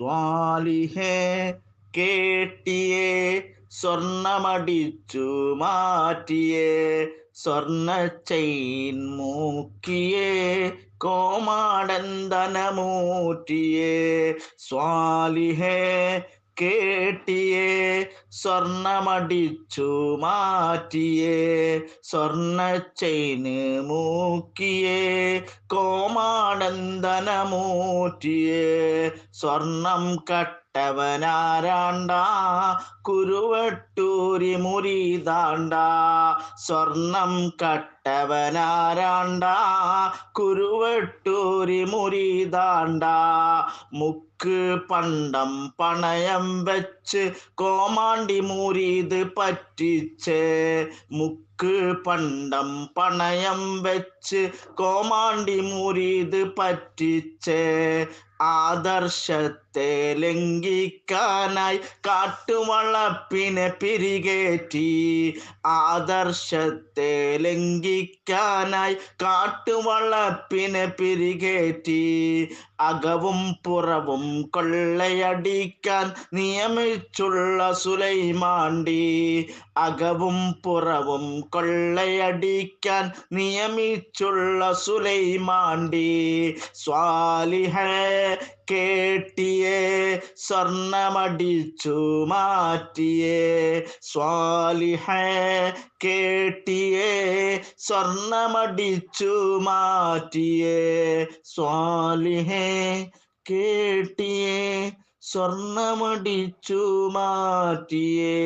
സ്വാലിഹേ കേട്ടിയേ സ്വർണമടിച്ചു മാറ്റിയേ സ്വർണ ചെയിൻ മൂക്കിയേ കോമാടൻ ധനമൂറ്റിയേ സ്വാലിഹേ കേട്ടിയേ സ്വർണമടിച്ചു മാറ്റിയേ സ്വർണ ചെയിന് മൂക്കിയേ കോമാടൻ ധനമൂറ്റിയേ സ്വർണം കട്ടവനാരാണ്ട കുരുവട്ടൂരി മുരീതാണ്ട സ്വർണം കട്ടവനാരാണ്ട കുരുവട്ടൂരി മുരീതാണ്ട മുക്ക് പണ്ടം പണയം വെച്ച് കോമാണ്ടി മുരീത് പറ്റിച്ച് മുക്ക് പണ്ടം പണയം വെച്ച് കോമാണ്ടി മുരീത് പറ്റിച്ച് ആദർശത്തെ ലംഘിക്കാനായി കാട്ടുവളപ്പിനെ പിരികേറ്റി ആദർശത്തെ ലംഘിക്കാനായി കാട്ടുവളപ്പിനെ പിരികേറ്റി അകവും പുറവും കൊള്ളയടിക്കാൻ നിയമിച്ചുള്ള സുലൈമാണ്ടി അകവും പുറവും കൊള്ളയടിക്കാൻ നിയമിച്ചുള്ള സുലൈമാണ്ടി സ്വാലിഹേ കേട്ടിയേ സ്വർണമടിച്ചു മാറ്റിയേ സ്വാലിഹേ കേട്ടിയേ സ്വർണമടിച്ചു മാറ്റിയേ സ്വാലിഹേ കേട്ടിയേ സ്വർണമടിച്ചു മാറ്റിയേ.